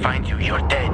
find you, you're dead.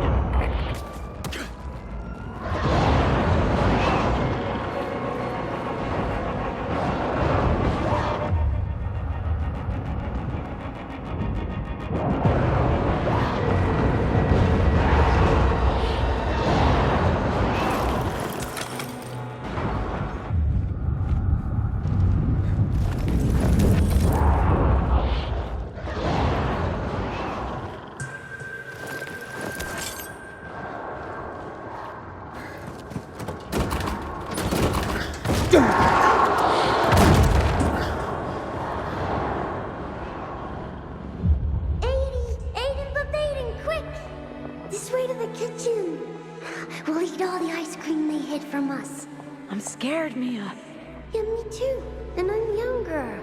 I'm scared, Mia. Yeah, me too. And I'm younger.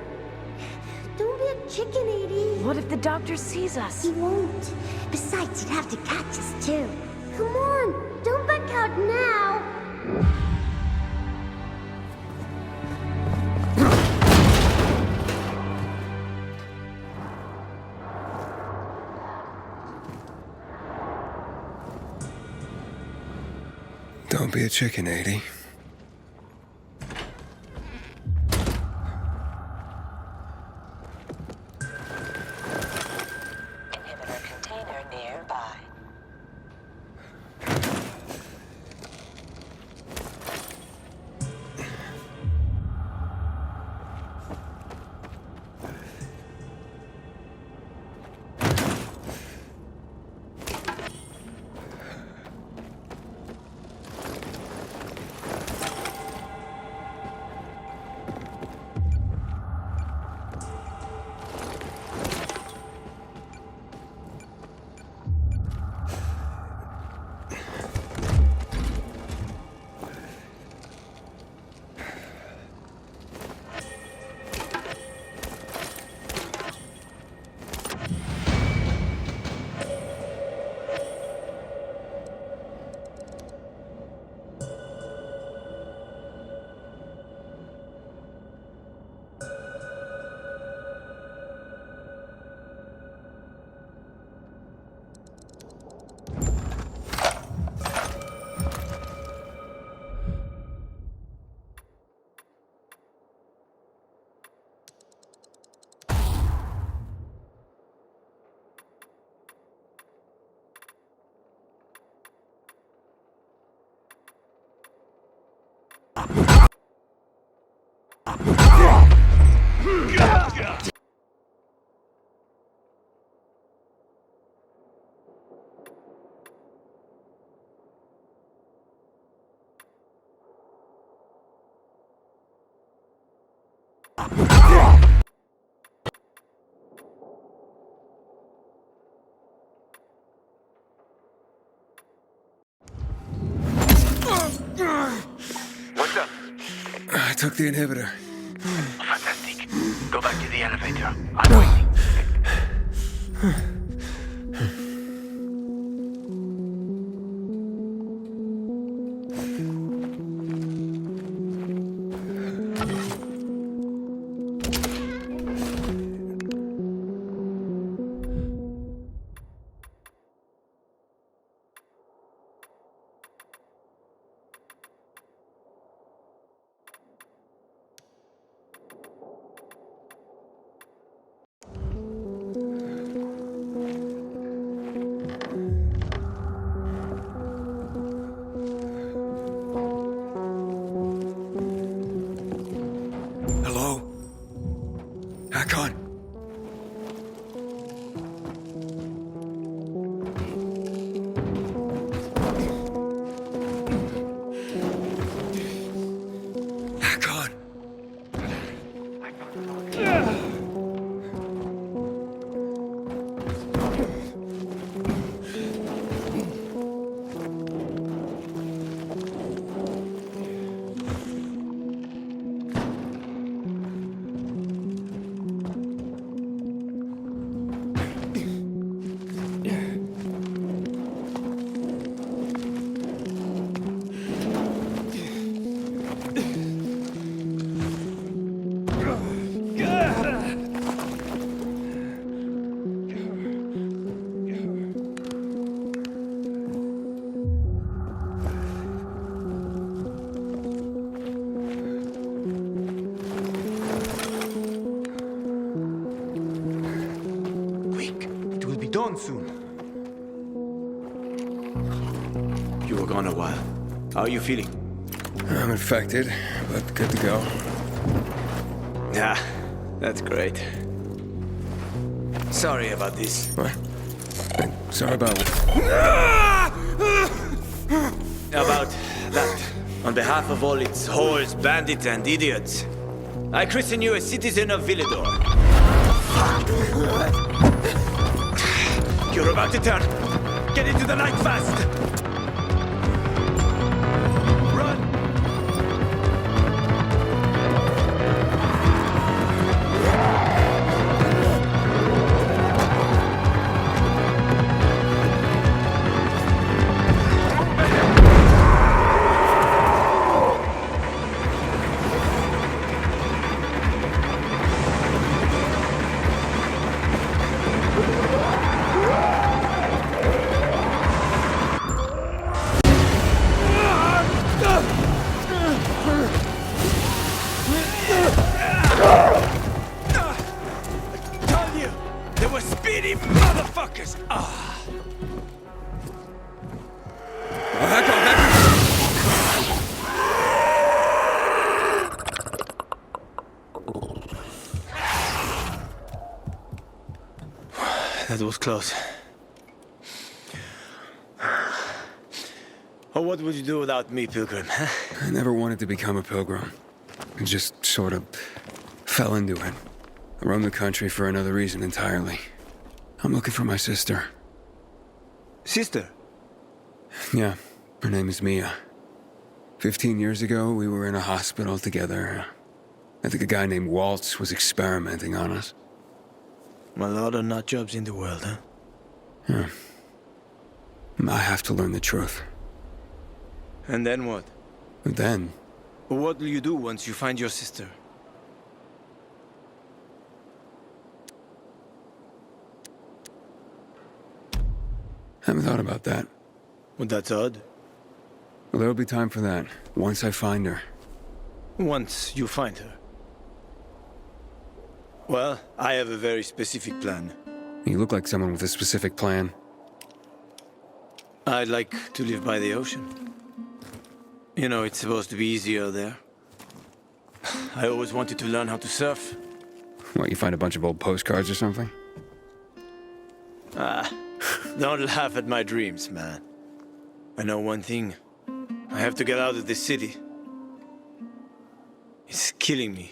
Don't be a chicken, Edie. What if the doctor sees us? He won't. Besides, he'd have to catch us too. Come on, don't back out now. Don't be a chicken, Edie. Inhibitor container nearby. What's up? I took the inhibitor. Fantastic. Go back to the elevator. I'm waiting. dawn soon. You were gone a while. How are you feeling? I'm infected, but good to go. Yeah, that's great. Sorry about this. What? Sorry about what? About that. On behalf of all its whores, bandits, and idiots, I christen you a citizen of Villedor. You're about to turn. Get into the light fast. Run! Speedy motherfuckers! That was close. Oh, what would you do without me, Pilgrim? I never wanted to become a pilgrim. I just sort of fell into it. I roamed the country for another reason entirely. I'm looking for my sister. Sister? Yeah, her name is Mia. 15 years ago, we were in a hospital together. I think a guy named Waltz was experimenting on us. A lot of nut jobs in the world, huh? Yeah. I have to learn the truth. And then what? And then, What will you do once you find your sister? haven't thought about that. Well, that's odd. Well, there'll be time for that, once I find her. Once you find her. Well, I have a very specific plan. You look like someone with a specific plan. I'd like to live by the ocean. You know, it's supposed to be easier there. I always wanted to learn how to surf. What, you find a bunch of old postcards or something? Don't laugh at my dreams, man. I know one thing. I have to get out of this city. It's killing me,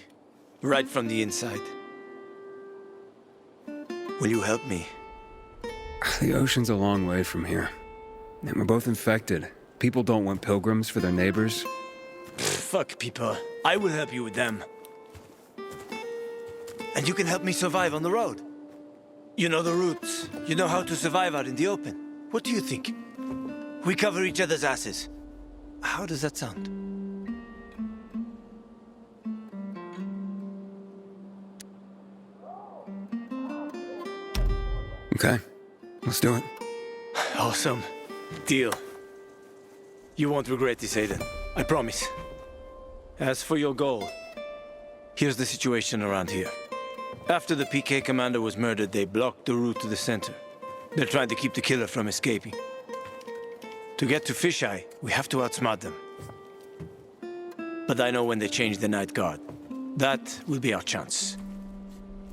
right from the inside. Will you help me? The ocean's a long way from here. And we're both infected. People don't want pilgrims for their neighbors. Fuck people. I will help you with them. And you can help me survive on the road. You know the routes. You know how to survive out in the open. What do you think? We cover each other's asses. How does that sound? Okay, let's do it. Awesome. Deal. You won't regret this, Aiden. I promise. As for your goal, here's the situation around here. After the PK commander was murdered, they blocked the route to the center. They're trying to keep the killer from escaping. To get to Fisheye, we have to outsmart them. But I know when they change the night guard. That will be our chance.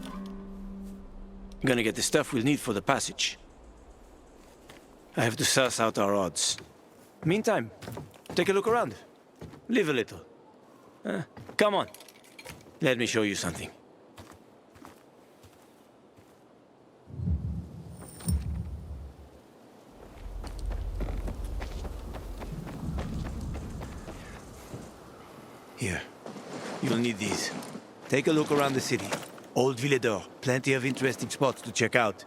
I'm gonna get the stuff we'll need for the passage. I have to suss out our odds. Meantime, take a look around. Live a little. Come on. Let me show you something. Here. You'll need these. Take a look around the city. Old Villedor. Plenty of interesting spots to check out.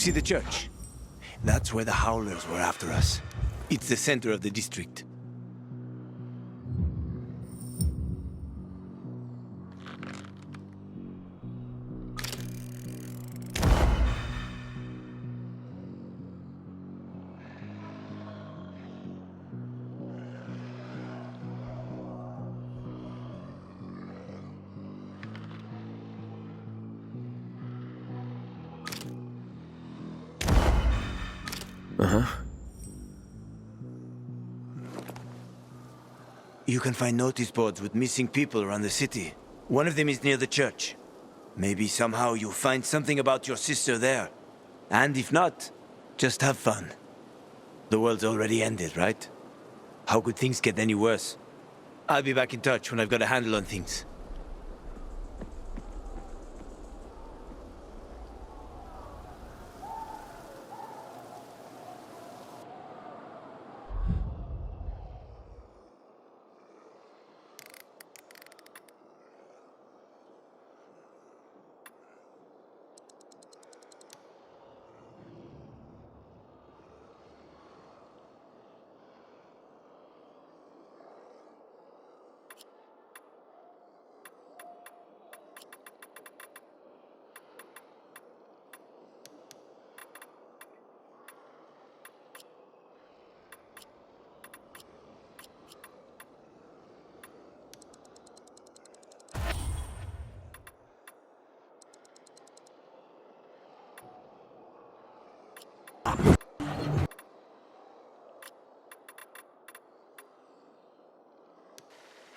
See the church? That's where the Howlers were after us. It's the center of the district. You can find notice boards with missing people around the city. One of them is near the church. Maybe somehow you'll find something about your sister there. And if not, just have fun. The world's already ended, right? How could things get any worse? I'll be back in touch when I've got a handle on things.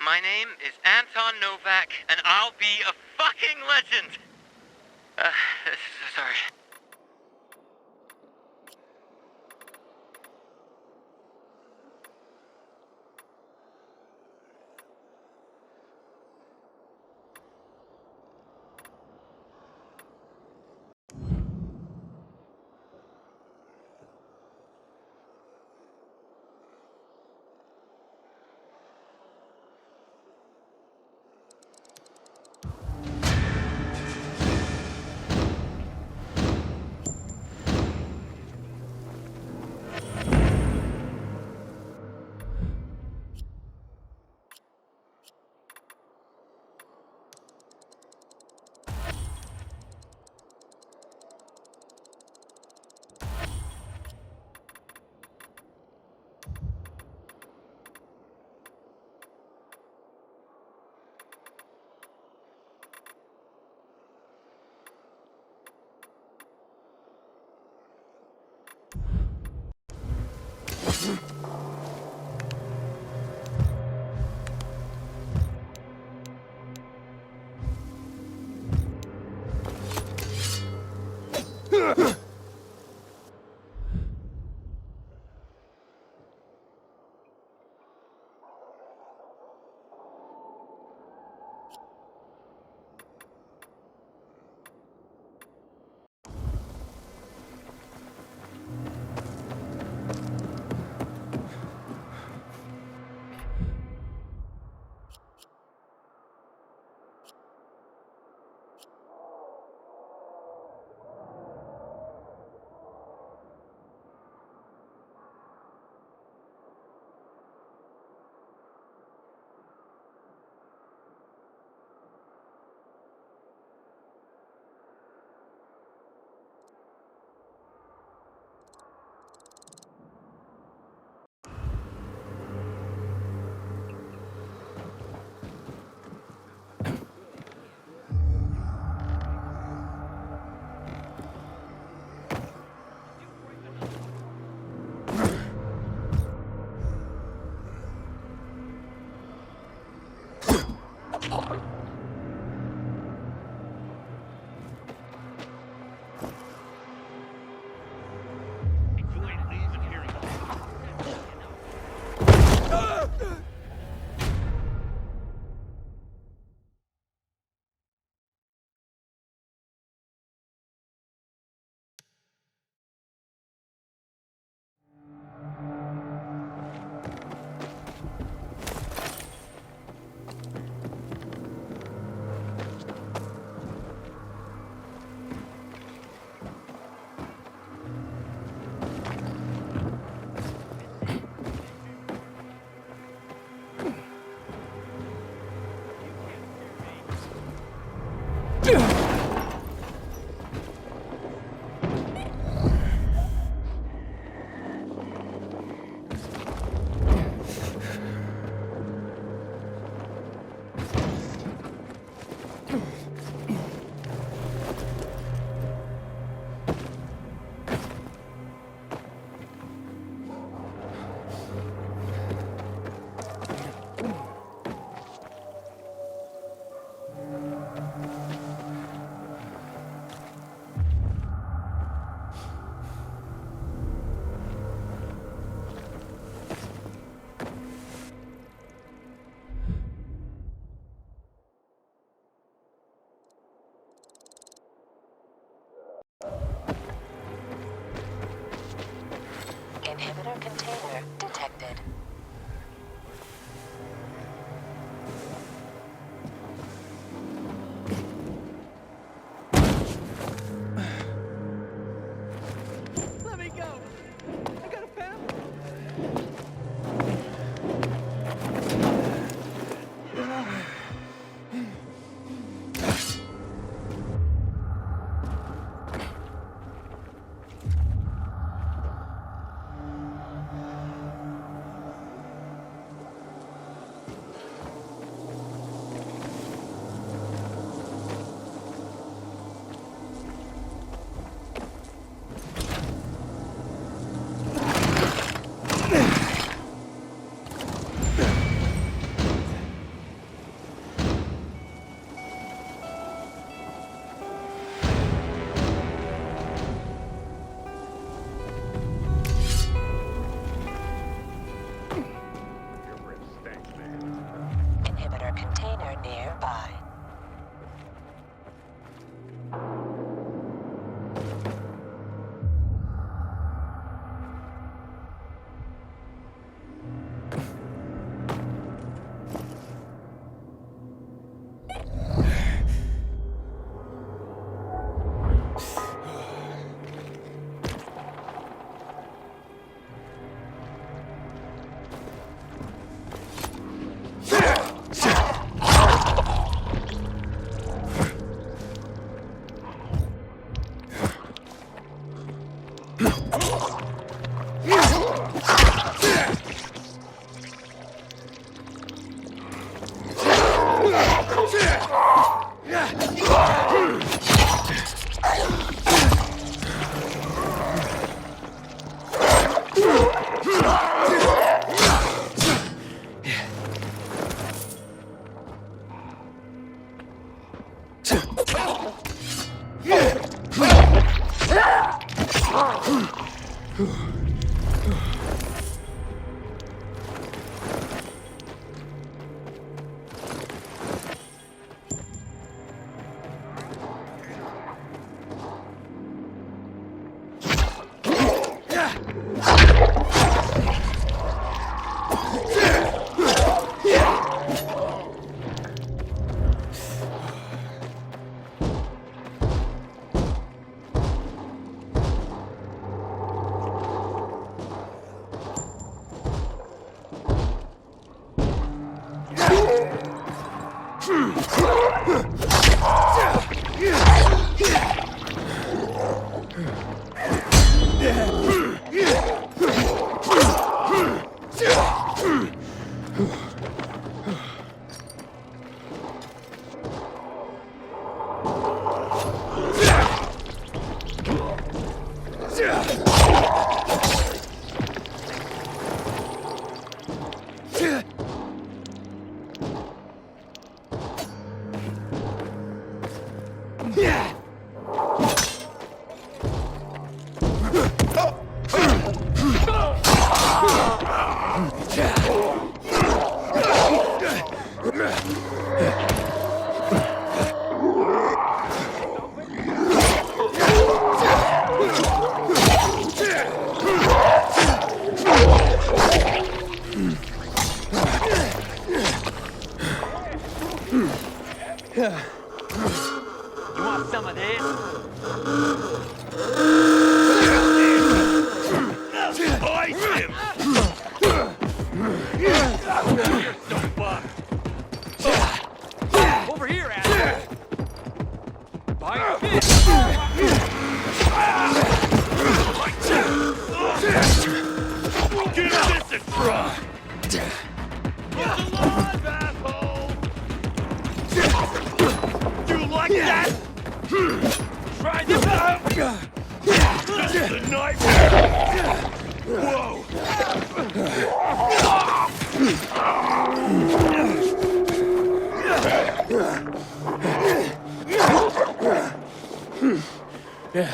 My name is Anton Novak, and I'll be a fucking legend! Sorry. You want some of this? Ice him! You're so fucked. Over here, asshole! Behind your fist! Get this in front! Get alive, asshole! You like that? Try this out! This is a nightmare! Whoa! Yeah.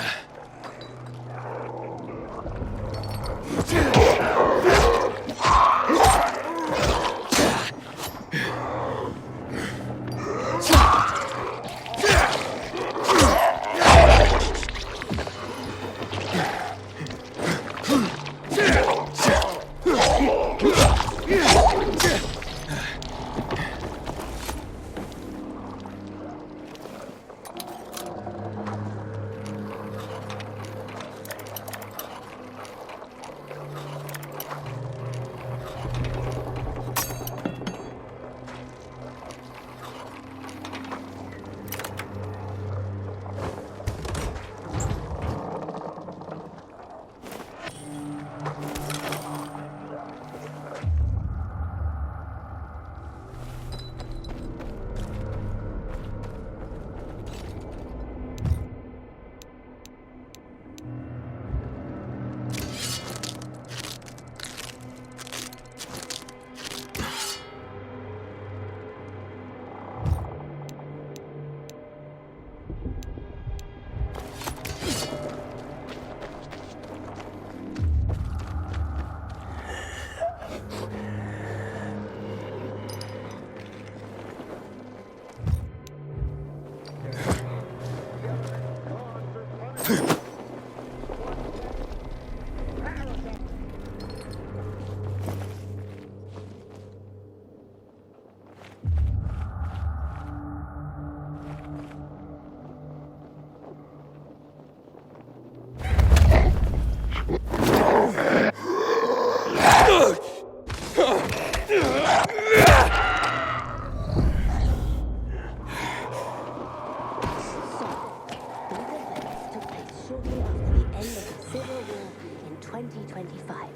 2025.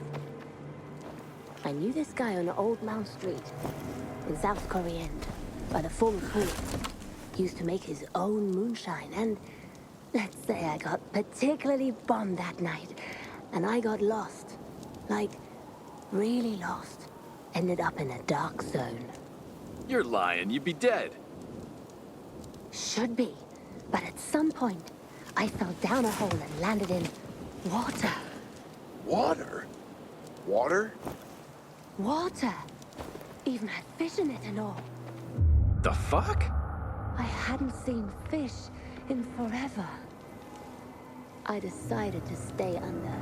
I knew this guy on Old Mount Street in South Korea by the former pool. He used to make his own moonshine, and let's say I got particularly bombed that night, and I got lost. Like, really lost. Ended up in a dark zone. You're lying. You'd be dead. Should be. But at some point, I fell down a hole and landed in water. Water? Water? Water. Even had fish in it and all. The fuck? I hadn't seen fish in forever. I decided to stay under.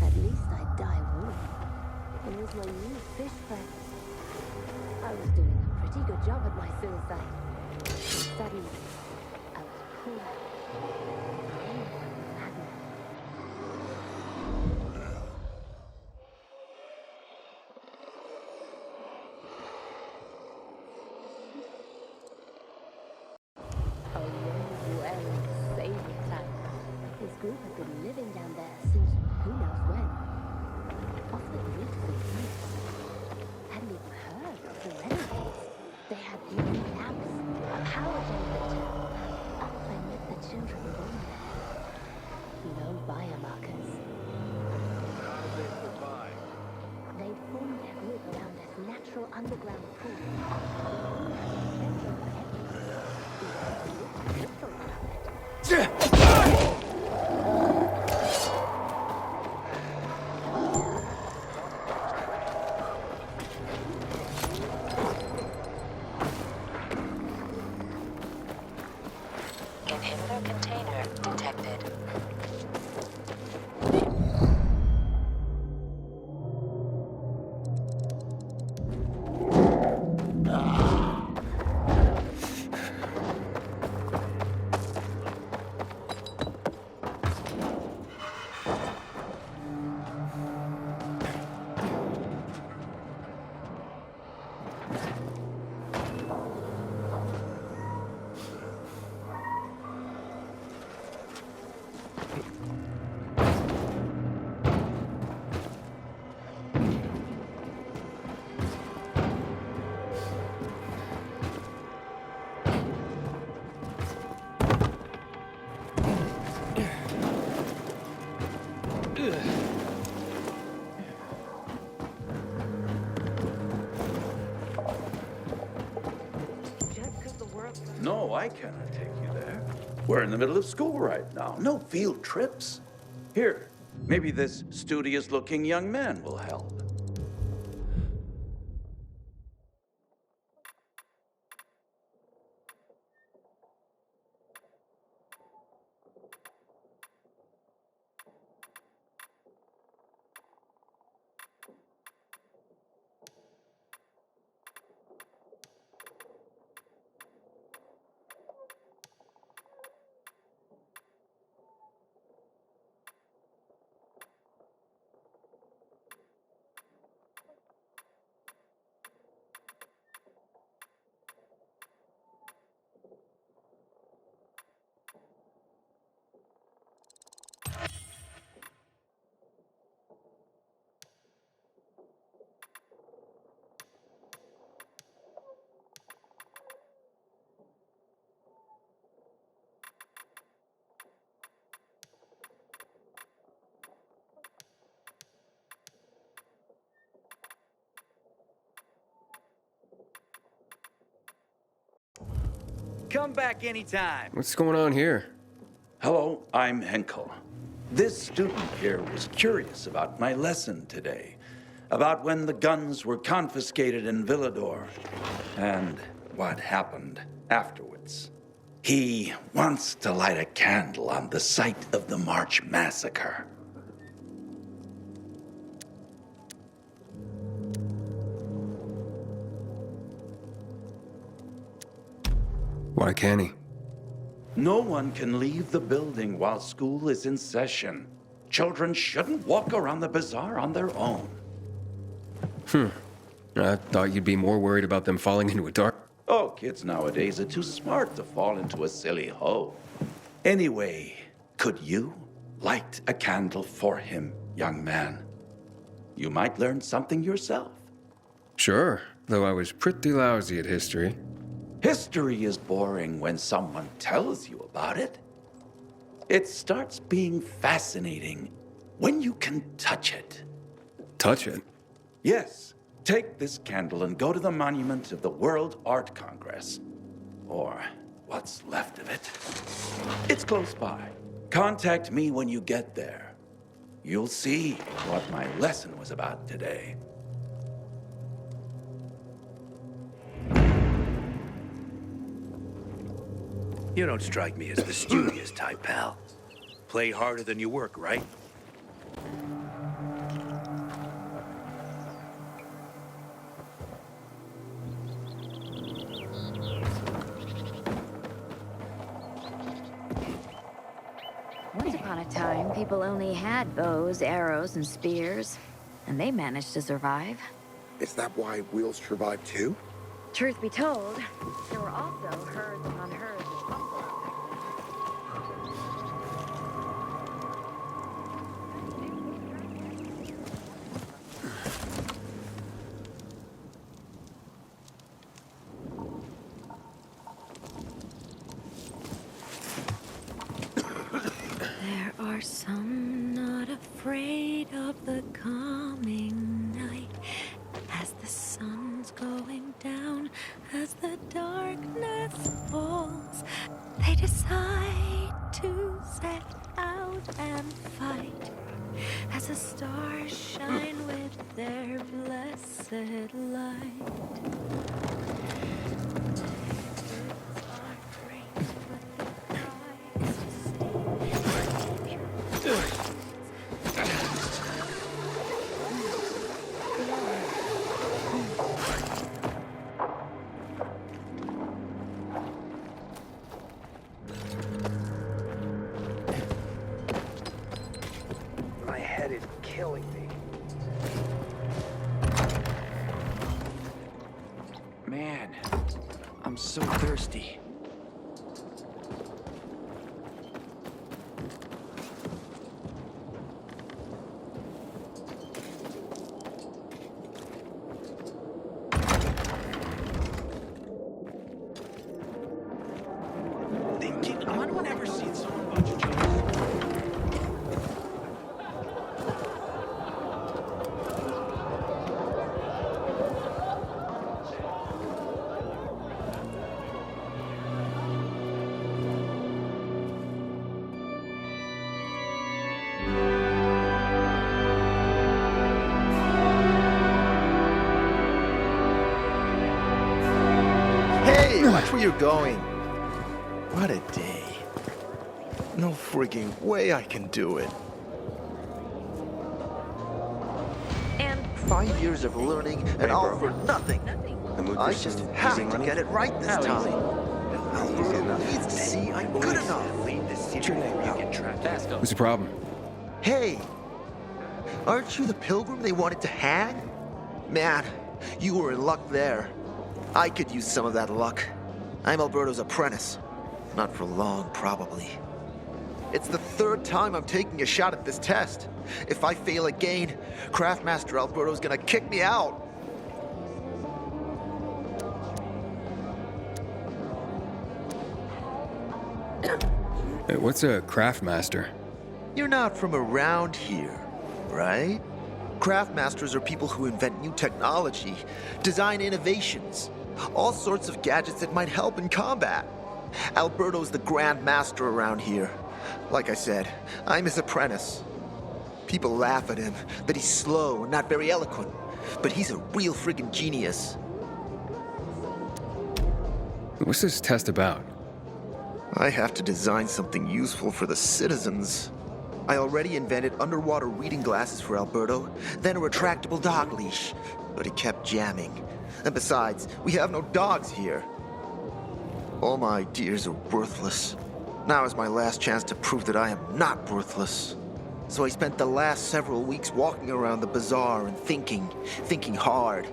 At least I'd die warm. It was my new fish friend. I was doing a pretty good job at my suicide. And suddenly, I was pulled out. His group had been living down there since who knows when. Off the grid for years. Hadn't even heard of the Renegades. They had beauty lamps, a power generator. I met the children born there. No biomarkers. They formed their group around this natural underground pool. Inhibitor container detected. No, I cannot take you there. We're in the middle of school right now. No field trips. Here, maybe this studious-looking young man will help. Come back anytime. What's going on here? Hello, I'm Henkel. This student here was curious about my lesson today, about when the guns were confiscated in Villador, and what happened afterwards. He wants to light a candle on the site of the March Massacre. Why can't he? No one can leave the building while school is in session. Children shouldn't walk around the bazaar on their own. I thought you'd be more worried about them falling into a dark... Oh, kids nowadays are too smart to fall into a silly hole. Anyway, could you? light a candle for him, young man. You might learn something yourself. Sure, though I was pretty lousy at history. History is boring when someone tells you about it. It starts being fascinating when you can touch it. Touch it? Yes, take this candle and go to the monument of the World Art Congress. Or what's left of it. It's close by. Contact me when you get there. You'll see what my lesson was about today. You don't strike me as the studious type, pal. Play harder than you work, right? Once upon a time, people only had bows, arrows, and spears, and they managed to survive. Is that why Wheels survived too? Truth be told, there were also herds upon herds of buffalo. There are some not afraid of the coming night. As the sun's going down, as the darkness falls, they decide to set out and fight. As the stars shine with their blessed light. Are great, but the price to save. My head is killing me. Man, I'm so thirsty. Thinking on whenever seen someone bunch of jumps. Hey, watch where you're going. What a day. No frigging way I can do it. And 5 years of learning and all for nothing. I just have to get it right this time. Alberto needs to see I'm good enough. What's your name? You get trapped. What's the problem? Hey, aren't you the pilgrim they wanted to hang? Man, you were in luck there. I could use some of that luck. I'm Alberto's apprentice. Not for long, probably. It's the third time I'm taking a shot at this test. If I fail again, Craftmaster Alberto's gonna kick me out. Hey, what's a craftmaster? You're not from around here, right? Craftmasters are people who invent new technology, design innovations, all sorts of gadgets that might help in combat. Alberto's the Grand Master around here. Like I said, I'm his apprentice. People laugh at him, that he's slow and not very eloquent, but he's a real friggin' genius. What's this test about? I have to design something useful for the citizens. I already invented underwater reading glasses for Alberto, then a retractable dog leash, but he kept jamming. And besides, we have no dogs here. All my ideas are worthless. Now is my last chance to prove that I am not worthless. So I spent the last several weeks walking around the bazaar and thinking hard.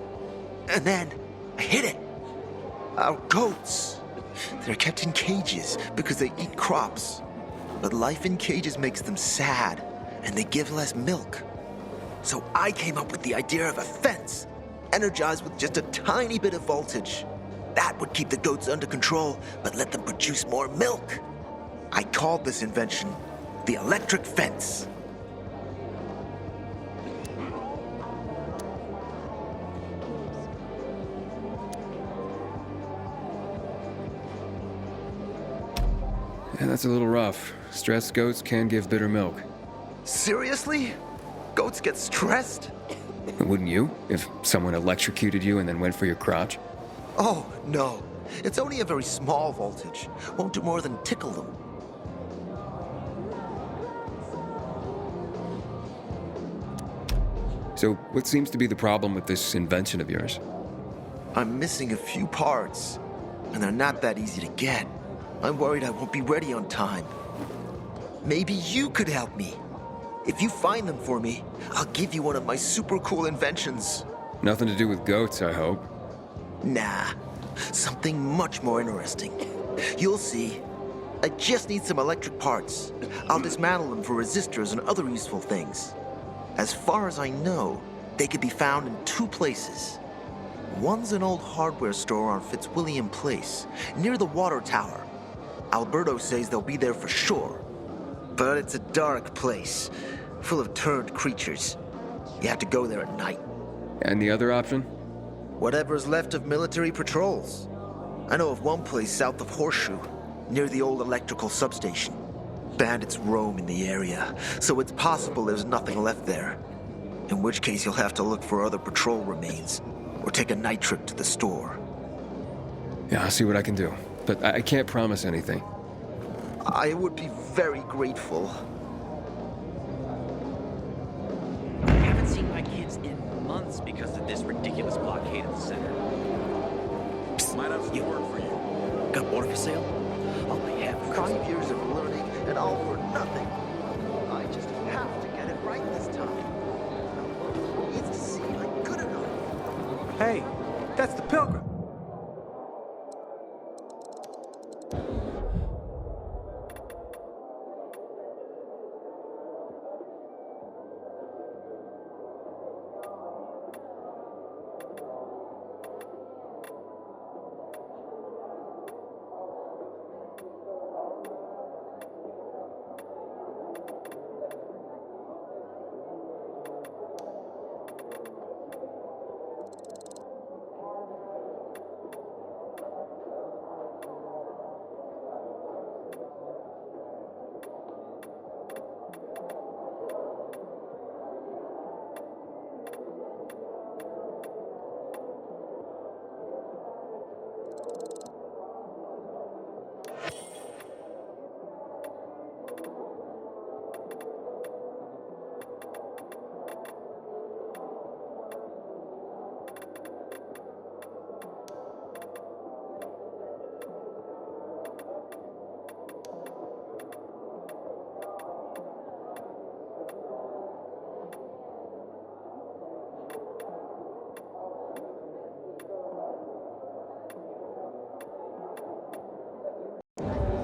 And then I hit it. Our goats. They're kept in cages because they eat crops. But life in cages makes them sad, and they give less milk. So I came up with the idea of a fence, energized with just a tiny bit of voltage. That would keep the goats under control, but let them produce more milk. I called this invention the electric fence. Yeah, that's a little rough. Stressed goats can give bitter milk. Seriously? Goats get stressed? Wouldn't you, if someone electrocuted you and then went for your crotch? Oh, no. It's only a very small voltage. Won't do more than tickle them. So, what seems to be the problem with this invention of yours? I'm missing a few parts, and they're not that easy to get. I'm worried I won't be ready on time. Maybe you could help me. If you find them for me, I'll give you one of my super cool inventions. Nothing to do with goats, I hope. Nah, something much more interesting. You'll see. I just need some electric parts. I'll dismantle them for resistors and other useful things. As far as I know, they could be found in two places. One's an old hardware store on Fitzwilliam Place, near the water tower. Alberto says they'll be there for sure. But it's a dark place, full of turned creatures. You have to go there at night. And the other option? Whatever's left of military patrols. I know of one place south of Horseshoe, near the old electrical substation. Bandits roam in the area, so it's possible there's nothing left there. In which case you'll have to look for other patrol remains, or take a night trip to the store. Yeah, I'll see what I can do. But I can't promise anything. I would be very grateful. I haven't seen my kids in months because of this ridiculous blockade of the center. Might have some work for you. Got water for sale? I'll pay half. 5 years of learning, and all for nothing. I just have to get it right this time. Alberto needs to see I'm good enough. Hey, that's the Pilgrim.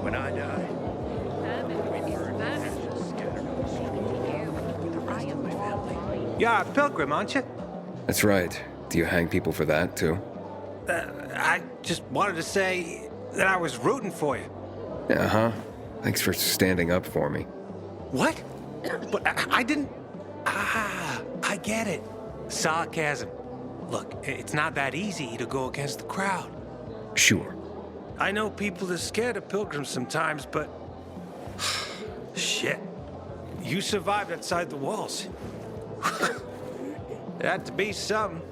When I die, You're a pilgrim, aren't you? That's right. Do you hang people for that, too? I just wanted to say that I was rooting for you. Uh-huh. Thanks for standing up for me. What? But I didn't... Ah, I get it. Sarcasm. Look, it's not that easy to go against the crowd. Sure. I know people are scared of pilgrims sometimes, but... Shit. You survived outside the walls. It had to be something.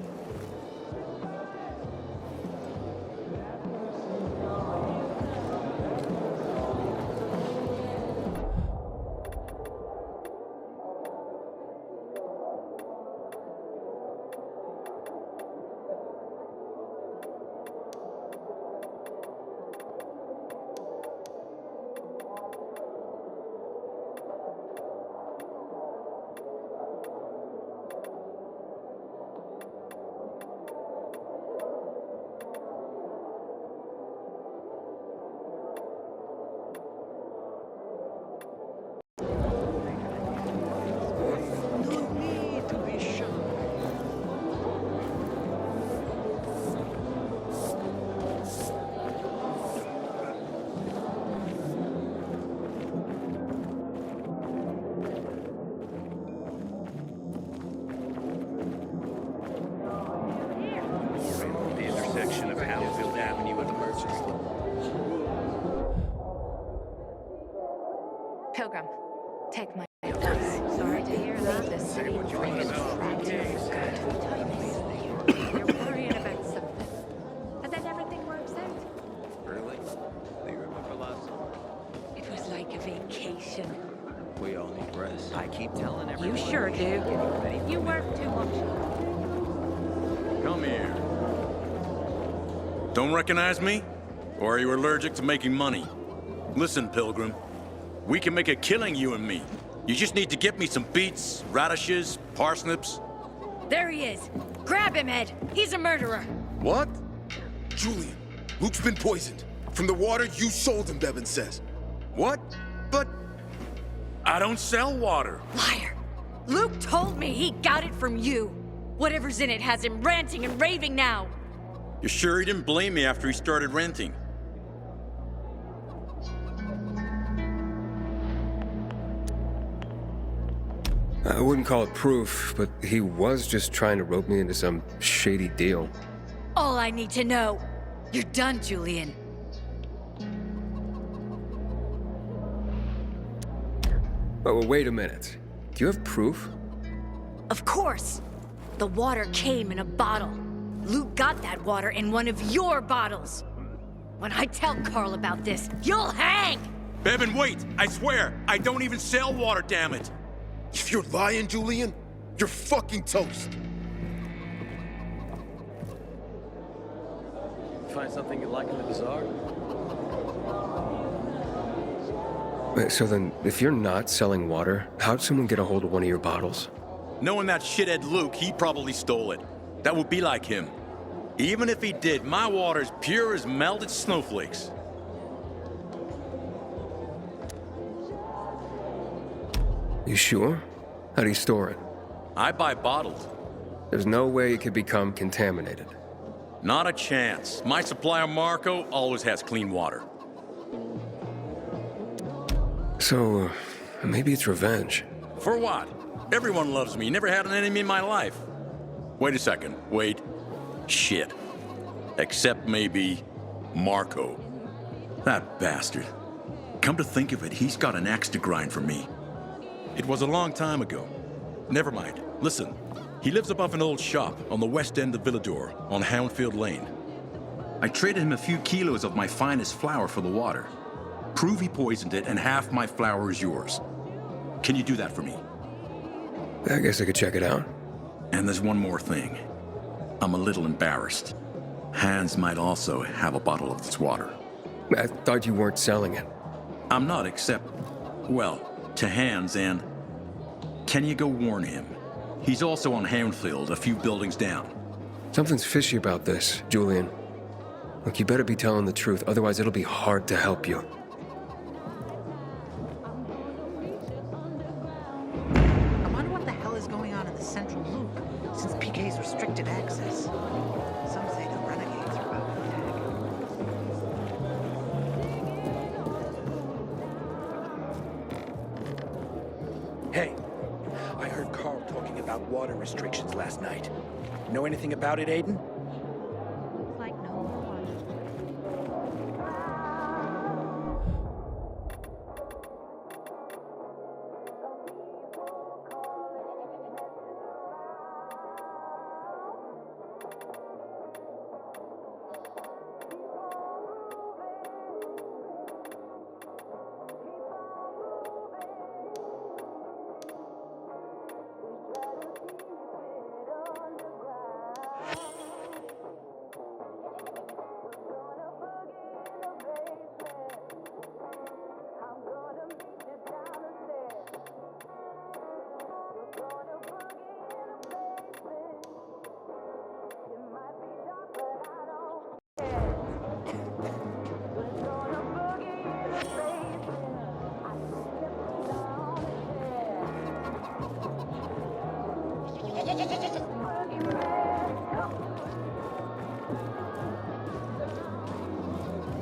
Pilgrim, take my advice. Sorry to hear that. The city is You're worrying about something. And then everything works out. Really? Do you remember last summer? It was like a vacation. We all need rest. I keep telling You everyone. sure do. You work too much. Come here. Don't recognize me? Or are you allergic to making money? Listen, Pilgrim. We can make a killing, you and me. You just need to get me some beets, radishes, parsnips. There he is. Grab him, Ed. He's a murderer. What? Julian, Luke's been poisoned. From the water you sold him, Bevan says. What? But I don't sell water. Liar. Luke told me he got it from you. Whatever's in it has him ranting and raving now. You sure he didn't blame me after he started renting? I wouldn't call it proof, but he was just trying to rope me into some shady deal. All I need to know. You're done, Julian. Oh, well, wait a minute. Do you have proof? Of course. The water came in a bottle. Luke got that water in one of your bottles. When I tell Carl about this, you'll hang! Bevan, wait! I swear, I don't even sell water, damn it! If you're lying, Julian, you're fucking toast. Find something you like in the bazaar? Wait, so then, if you're not selling water, how'd someone get a hold of one of your bottles? Knowing that shithead Luke, he probably stole it. That would be like him. Even if he did, my water's pure as melted snowflakes. You sure? How do you store it? I buy bottled. There's no way it could become contaminated. Not a chance. My supplier, Marco, always has clean water. So, maybe it's revenge. For what? Everyone loves me. Never had an enemy in my life. Wait a second. Wait. Shit. Except maybe Marco. That bastard. Come to think of it, he's got an axe to grind for me. It was a long time ago. Never mind. Listen. He lives above an old shop on the west end of Villador, on Houndfield Lane. I traded him a few kilos of my finest flour for the water. Prove he poisoned it, and half my flour is yours. Can you do that for me? I guess I could check it out. And there's one more thing. I'm a little embarrassed. Hans might also have a bottle of this water. I thought you weren't selling it. I'm not, except, well, to Hans, and can you go warn him? He's also on Houndfield, a few buildings down. Something's fishy about this, Julian. Look, you better be telling the truth, otherwise it'll be hard to help you. I wonder what the hell is going on in the central loop, since PK's restricted access. Some say the renegades are about to attack. Hey, I heard Carl talking about water restrictions last night. Know anything about it, Aiden? Like no one.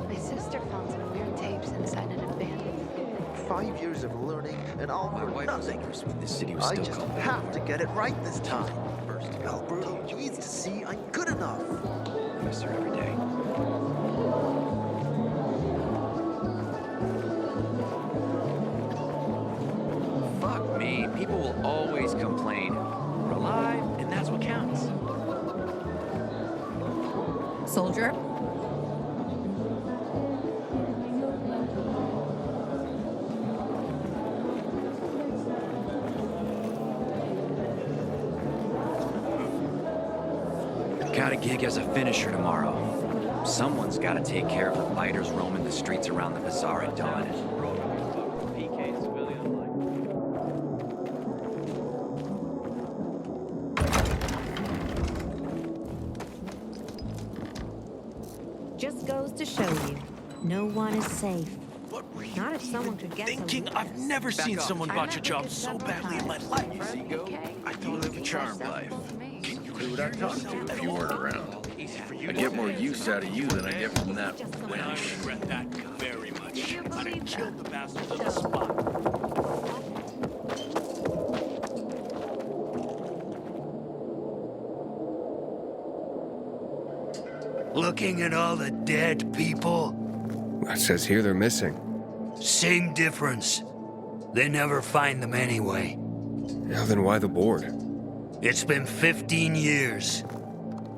My sister found some weird tapes inside an abandoned field. 5 years of learning, and all for nothing. This city was I still just called have to get it right this time. Alberto needs to see I'm good enough. I miss her every day. People will always complain. We're alive, and that's what counts. Soldier? Got a gig as a finisher tomorrow. Someone's got to take care of the biters roaming the streets around the bazaar at dawn. Just goes to show you, no one is safe. Not if someone could get Thinking I've never seen someone botch a job so badly in my life. I don't live a charmed life. Who would I talk to if you weren't around? I get more use out of you than I get from that wench. I regret that very much. I'd have killed the bastard on the spot. Looking at all the dead people? It says here they're missing. Same difference. They never find them anyway. Now then why the board? It's been 15 years.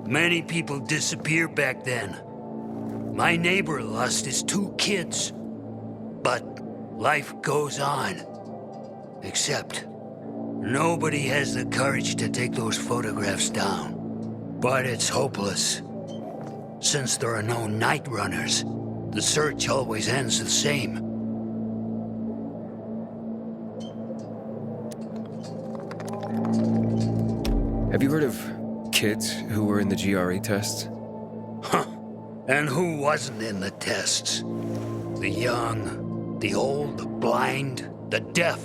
Many people disappeared back then. My neighbor lost his 2 kids. But life goes on. Except, nobody has the courage to take those photographs down. But it's hopeless. Since there are no night runners, the search always ends the same. Have you heard of kids who were in the GRE tests? Huh. And who wasn't in the tests? The young, the old, the blind, the deaf.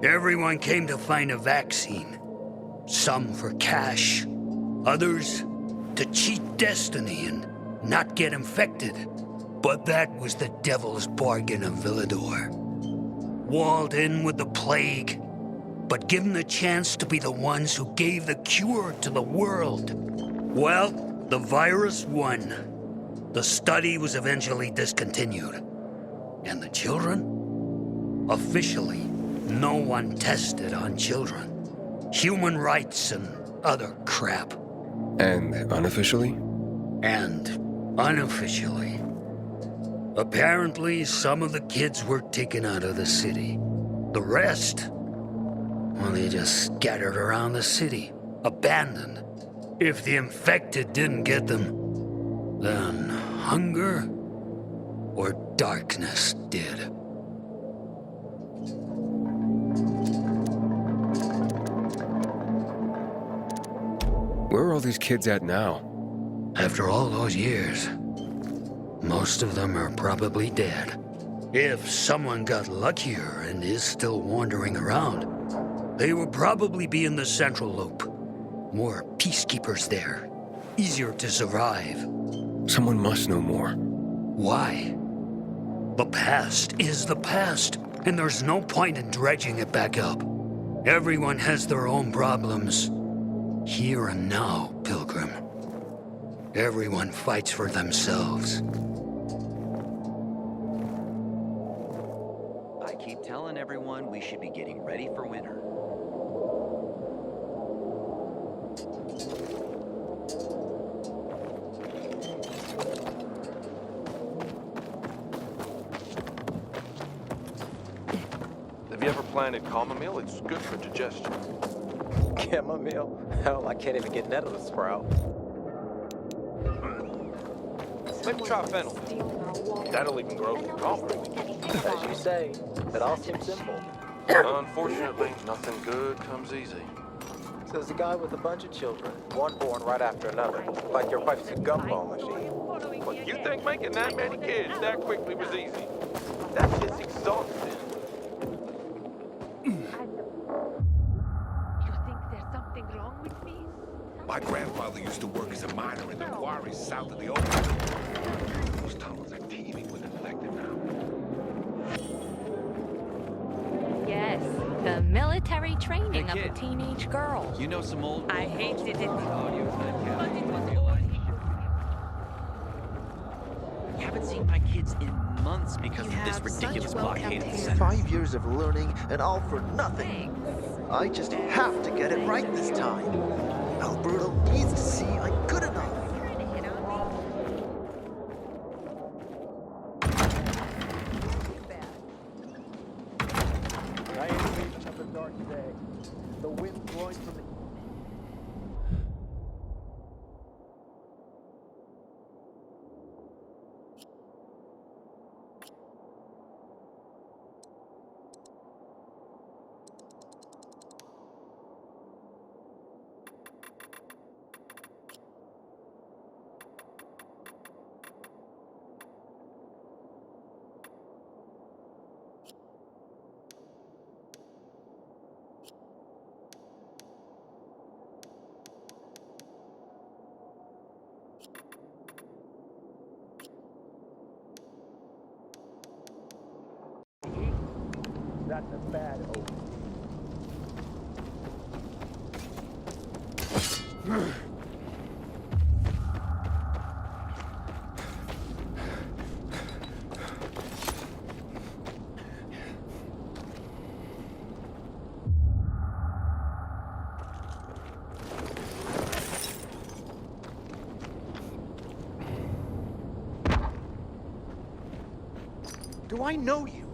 Everyone came to find a vaccine. Some for cash, others to cheat destiny and not get infected. But that was the devil's bargain of Villador. Walled in with the plague, but given the chance to be the ones who gave the cure to the world. Well, the virus won. The study was eventually discontinued. And the children? Officially, no one tested on children. Human rights and other crap. And unofficially? And unofficially. Apparently, some of the kids were taken out of the city. The rest, well, they just scattered around the city, abandoned. If the infected didn't get them, then hunger or darkness did. Where are all these kids at now? After all those years, most of them are probably dead. If someone got luckier and is still wandering around, they will probably be in the Central Loop. More peacekeepers there. Easier to survive. Someone must know more. Why? The past is the past, and there's no point in dredging it back up. Everyone has their own problems. Here and now, Pilgrim. Everyone fights for themselves. I keep telling everyone we should be getting ready for winter. Have you ever planted chamomile? It's good for digestion. Chamomile? Hell, I can't even get nettles to sprout. Maybe try fennel. That'll even grow some comfort. As you say, it all seems simple. Unfortunately, nothing good comes easy. Says the guy with a bunch of children, one born right after another, like your wife's a gumball machine. Well, you think making that many kids that quickly was easy? That shit's exhausting. My grandfather used to work as a miner in the quarries south of the ocean. Those tunnels are teeming with infected now. Yes, the military training Hey, of a kid. teenage girl. You know some old... I hated it. Haven't seen my kids in months because of this ridiculous blockade of the center. 5 years of learning and all for nothing. I just have to get it right this time. Alberto needs to see I'm good enough. I ain't leaving up the dark today. The wind blowing from the... That's a bad omen. Do I know you?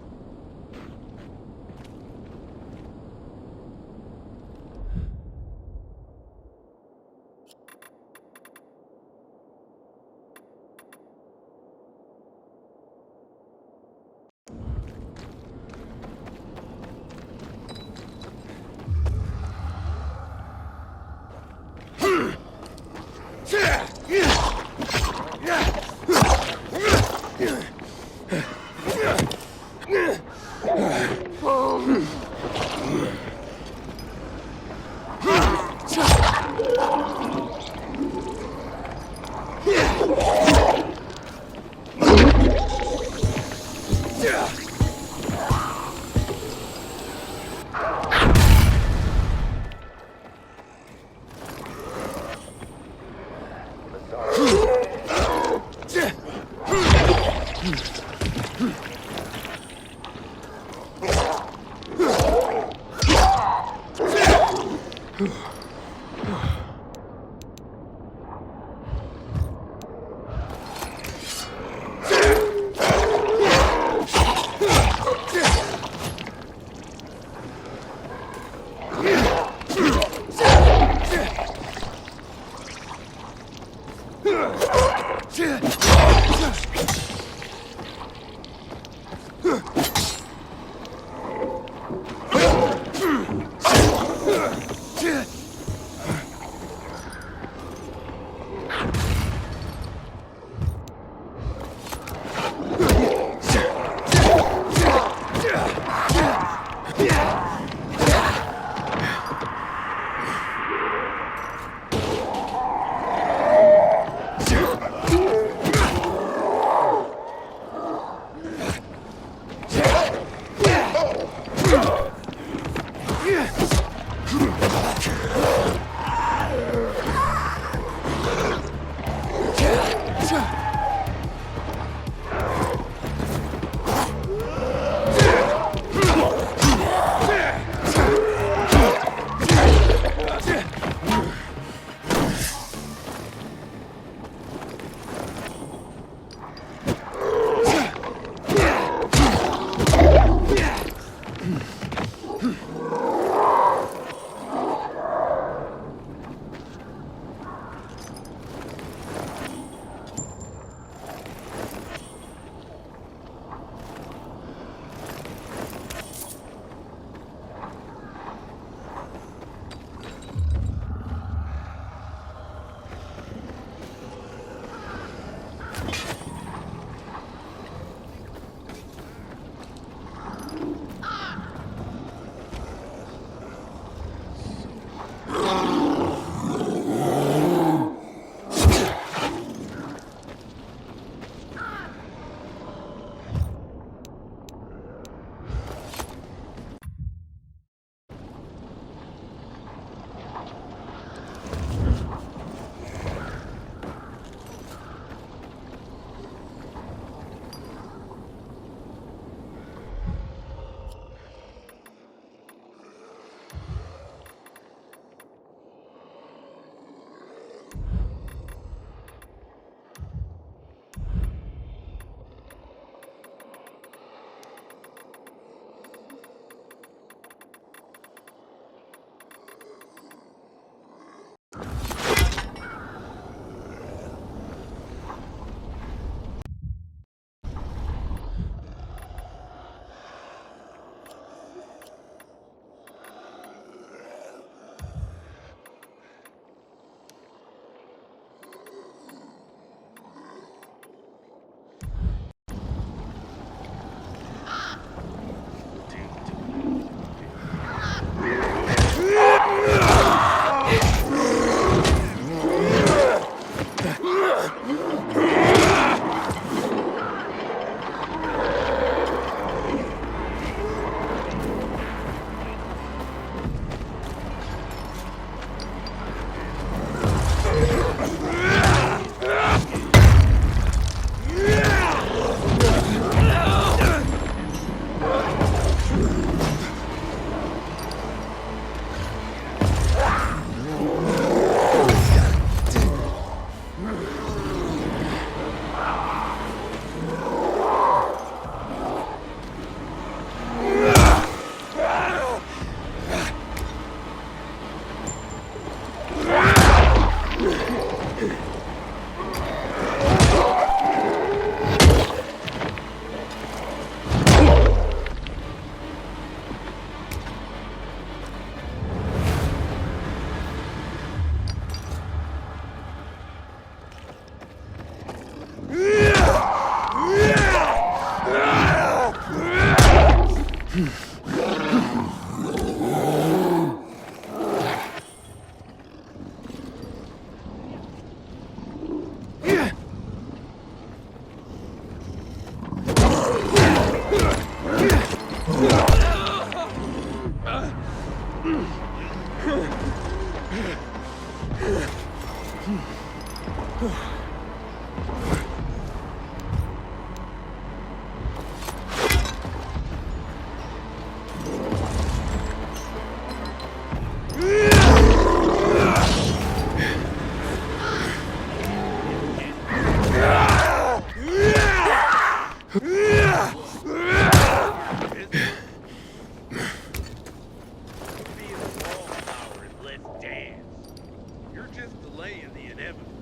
You're just delaying the inevitable.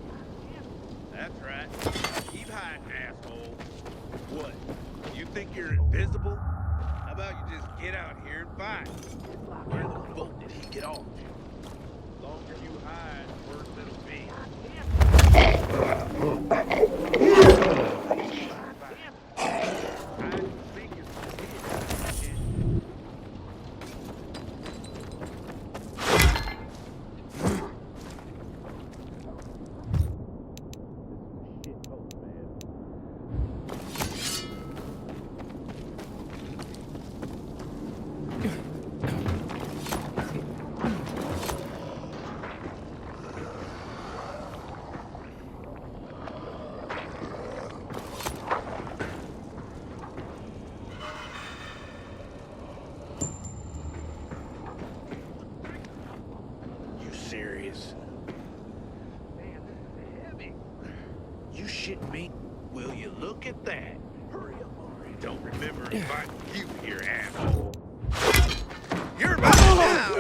That's right. Keep hiding, asshole. What? You think you're invisible? How about you just get out here and fight? Where the fuck did he get off to? The longer you hide, the worse it'll be. Serious? Man, this is heavy. You shitting me? Will you look at that? Hurry up already. Don't remember inviting you here, asshole. You're mine now!